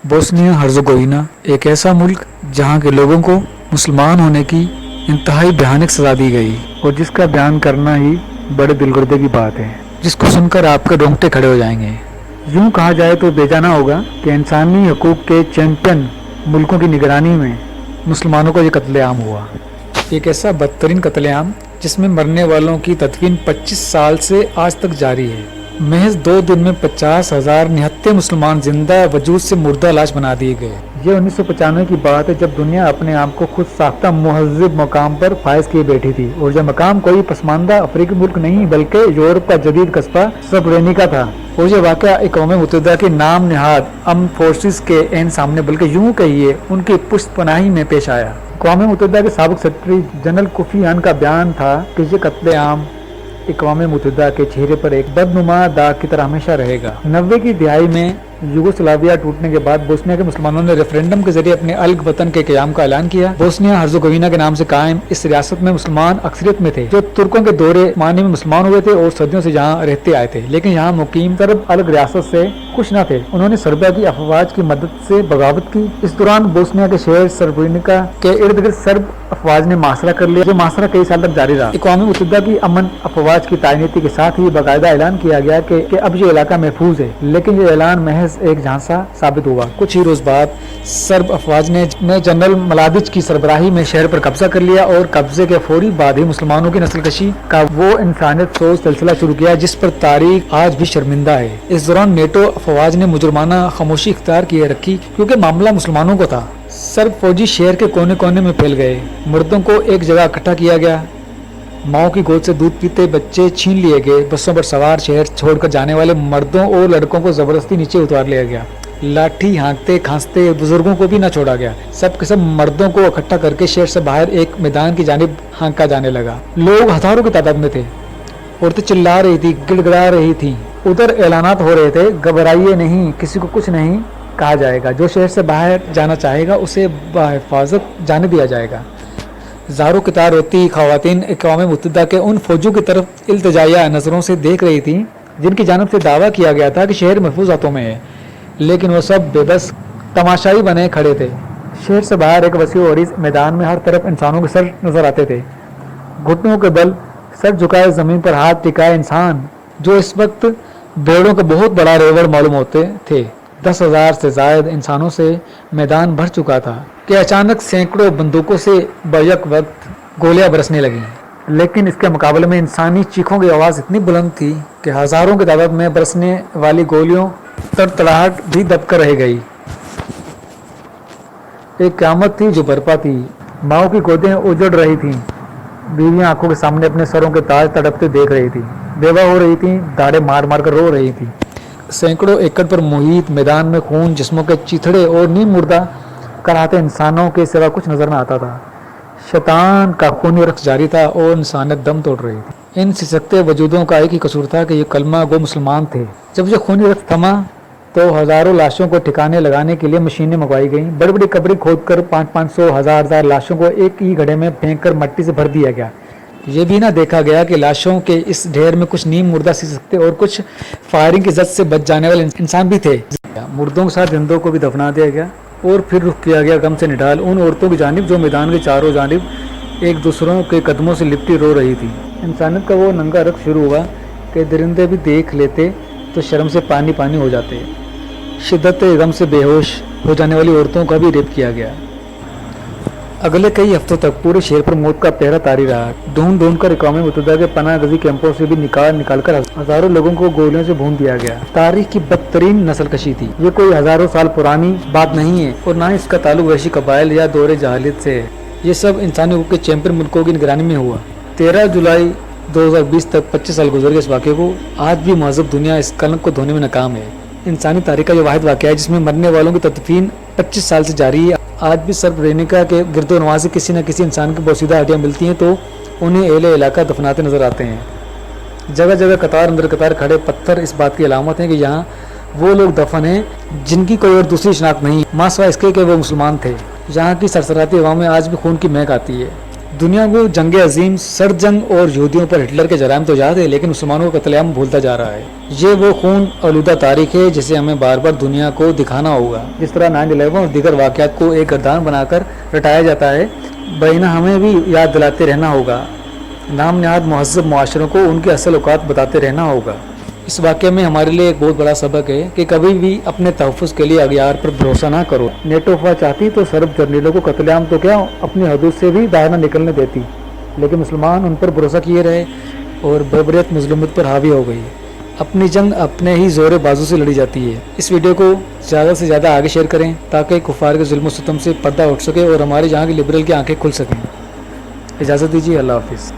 Bosnia हर्ज़ेगोविना एक ऐसा मुल्क जहाँ के लोगों को मुसलमान होने की इंतहाई भयानक सज़ा दी गई और जिसका बयान करना ही बड़े दिलगुर्दे की बात है, जिसको सुनकर आपके रोंगटे खड़े हो जाएंगे। यूँ कहा जाए तो बेजाना होगा कि इंसानी हकूक़ के चैंपियन मुल्कों की निगरानी में मुसलमानों को ये कत्लेआम हुआ। एक ऐसा बदतरीन कत्लेआम जिसमें मरने वालों की तदफीन 25 साल से आज तक जारी है। महज 2 दिन में 50,000 निहत्थे मुसलमान जिंदा वजूद से मुर्दा लाश बना दिए गए। ये 1995 की बात है, जब दुनिया अपने आप को खुद साख्ता मुहज़्ज़ब मकाम पर फायज किए बैठी थी और यह मकाम कोई पसमानदा अफ्रीकी मुल्क नहीं बल्कि यूरोप का जदीद कस्बा सर्ब्रेनिका था। और यह वाक़या अक़वाम मुत्तहिदा के नाम नहाद अमन फोर्सेस के एन सामने बल्कि यूँ कहिए उनकी पुश्तपनाही में पेश आया। अक़वाम मुत्तहिदा के साबिक़ सेक्रेटरी जनरल कोफ़ी अन्नान का बयान था कि ये कत्लेआम अक़वाम मुत्तहिदा के चेहरे पर एक बदनुमा दाग की तरह हमेशा रहेगा। 90 की दिहाई में यूगोस्लाविया टूटने के बाद बोस्निया के मुसलमानों ने रेफरेंडम के जरिए अपने अलग वतन के क़याम का ऐलान किया। बोस्निया हर्ज़ेगोविना के नाम से कायम इस रियासत में मुसलमान अक्सरियत में थे, जो तुर्कों के दौरे मानी में मुसलमान हुए थे और सदियों से यहाँ रहते आए थे, लेकिन यहाँ मुकीम सर्ब अलग रियासत से खुश न थे। उन्होंने सर्बिया की अफवाज की मदद से बगावत की। इस दौरान बोस्निया के शहर सर्ब्रेनिका के इर्द गिर्द सर्ब अफवाज ने मासरा कर लिया, जो मासरा कई साल तक जारी रहा। अक़वाम मुत्तहिदा की अमन अफवाज की तायनीति के साथ ही बाकायदा ऐलान किया गया कि अब ये इलाका महफूज है, लेकिन ये ऐलान महज एक झांसा साबित हुआ। कुछ ही रोज बाद सर्ब अफवाज ने जनरल मलादिच की सरबराही में शहर पर कब्जा कर लिया और कब्जे के फौरी बाद ही मुसलमानों की नस्लकशी का वो इंसानियत सोच सिलसिला शुरू किया जिस पर तारीख आज भी शर्मिंदा है। इस दौरान नेटो अफवाज ने मुजरमाना खामोशी इख्तियार किए रखी, क्योंकि मामला मुसलमानों को था। सर्ब फौजी शहर के कोने कोने में फैल गए, मुर्दों को एक जगह इकट्ठा किया गया, माओ की गोद से दूध पीते बच्चे छीन लिए गए, बसों पर सवार शहर छोड़कर जाने वाले मर्दों और लड़कों को जबरदस्ती नीचे उतार लिया गया, लाठी हाँकते खांसते बुजुर्गों को भी न छोड़ा गया। सब के सब मर्दों को इकट्ठा करके शहर से बाहर एक मैदान की जानिब हाँका जाने लगा। लोग हजारों की तादाद में थे, औरतें चिल्ला रही थी, गिड़गिड़ा रही थी। उधर ऐलानात हो रहे थे, घबराइए नहीं, किसी को कुछ नहीं कहा जाएगा, जो शहर से बाहर जाना चाहेगा उसे बाहिफाजत जाने दिया जाएगा। ज़ारो कितार होती ख़वातीन अक़वाम मुत्तहिदा के उन फौजों की तरफ इल्तिजाया नज़रों से देख रही थी जिनकी जानिब से दावा किया गया था कि शहर महफूज हाथों में है, लेकिन वो सब बेबस तमाशाई बने खड़े थे। शहर से बाहर एक वसीअ और इस मैदान में हर तरफ इंसानों के सर नजर आते थे, घुटनों के बल सर झुकाए ज़मीन पर हाथ टिकाए इंसान, जो इस वक्त भेड़ों का बहुत बड़ा रेवड़ मालूम होते थे। 10,000 से ज़ायद इंसानों से मैदान भर चुका था कि अचानक सैकड़ों बंदूकों से बैक वक्त गोलियां बरसने लगीं, लेकिन इसके मुकाबले में इंसानी चीखों की आवाज़ इतनी बुलंद थी कि हज़ारों की तादाद में बरसने वाली गोलियों तड़तड़ाहट भी दबकर रह गई। एक क़यामत थी जो बरपा थी। माओ की गोदें उजड़ रही थीं, बीवियां आंखों के सामने अपने सरों के ताज तड़पते देख रही थी, बेवा हो रही थी, दाढ़े मार मार कर रो रही थी। सैकड़ों एकड़ पर मुहित मैदान में खून, जिस्मों के चिथड़े और नीम मुर्दा कराहते इंसानों के सिवा कुछ नजर न आता था। शैतान का खूनी रक्स जारी था और इंसानियत दम तोड़ रही थी। इन सिसकते वजूदों का एक ही कसूर था कि ये कलमा गो मुसलमान थे। जब ये खूनी रक्स थमा तो हज़ारों लाशों को ठिकाने लगाने के लिए मशीनें मंगवाई गईं। बड़ी बड़ी कब्रें खोदकर 500-500 हज़ार लाशों को एक ही घड़े में फेंक कर मट्टी से भर दिया गया। ये भी ना देखा गया कि लाशों के इस ढेर में कुछ नीम मुर्दा सिसकते और कुछ फायरिंग की जद से बच जाने वाले इंसान भी थे। मुर्दों के साथ जिंदों को भी दफना दिया गया और फिर रुख किया गया गम से निढाल उन औरतों की जानिब जो मैदान के चारों जानिब एक दूसरों के कदमों से लिपटी रो रही थी। इंसानियत का वो नंगा रख शुरू हुआ कि दरिंदे भी देख लेते तो शर्म से पानी पानी हो जाते। शिद्दत गम से बेहोश हो जाने वाली औरतों का भी रेप किया गया। अगले कई हफ्तों तक पूरे शहर पर मौत का पहरा तारी रहा। ढूंढ ढूंढ कर अक़वाम मुत्तहिदा के पनाह गज़ी कैंपों से भी निकाल कर हजारों लोगों को गोलियों से भून दिया गया। तारीख की बदतरीन नस्लकशी थी। ये कोई हजारों साल पुरानी बात नहीं है और ना ही इसका ताल्लुक वहशी कबाइल या दौरे जहालियत से है। ये सब इंसानी हुकूक के चैंपियन मुल्कों की निगरानी में हुआ। 13 जुलाई 2020 तक 25 साल गुजर गए इस वाक़े को। आज भी महज़ब दुनिया इस कलंक को धोने में नाकाम है। इंसानी तारीख का ये वाहिद वाक़या है जिसमें मरने वालों की तदफीन 25 साल से जारी है। आज भी सर्ब्रेनिका के गिरदोनवा से किसी न किसी इंसान की बोसीदा हड्डियाँ मिलती हैं तो उन्हें एहले इलाका दफनाते नजर आते हैं। जगह जगह कतार अंदर कतार खड़े पत्थर इस बात की अलामत है कि यहाँ वो लोग दफन हैं जिनकी कोई और दूसरी शनाख्त नहीं, माँ सिवा इसके कि वो मुसलमान थे। यहाँ की सरसराती हवा में आज भी खून की महक आती है। دنیا کو جنگ عظیم، سرد جنگ اور یہودیوں پر ہٹلر کے جرائم تو یاد ہے، لیکن مسلمانوں کا قتل عام بھولتا جا رہا ہے۔ یہ وہ خون آلودہ تاریخ ہے جسے ہمیں بار بار دنیا کو دکھانا ہوگا۔ جس طرح 9/11 اور دیگر واقعات کو ایک گردان بنا کر رٹایا جاتا ہے، بہینہ ہمیں بھی یاد دلاتے رہنا ہوگا، نام نہاد مہذب معاشروں کو ان کے اصل اوقات بتاتے رہنا ہوگا۔ اس واقعے میں ہمارے لیے ایک بہت بڑا سبق ہے کہ کبھی بھی اپنے تحفظ کے لیے اغیار پر بھروسہ نہ کرو۔ نیٹو افواہ چاہتی تو سرب جرنیلوں کو قتل عام تو کیا اپنی حدود سے بھی باہر نہ نکلنے دیتی، لیکن مسلمان ان پر بھروسہ کیے رہے اور بربریت مظلومیت پر حاوی ہو گئی۔ اپنی جنگ اپنے ہی زور بازو سے لڑی جاتی ہے۔ اس ویڈیو کو زیادہ سے زیادہ آگے شیئر کریں تاکہ کفار کے ظلم و ستم سے پردہ اٹھ سکے اور ہماری جہاں کی لبرل کی آنکھیں کھل سکیں۔ اجازت دیجیے، اللہ حافظ۔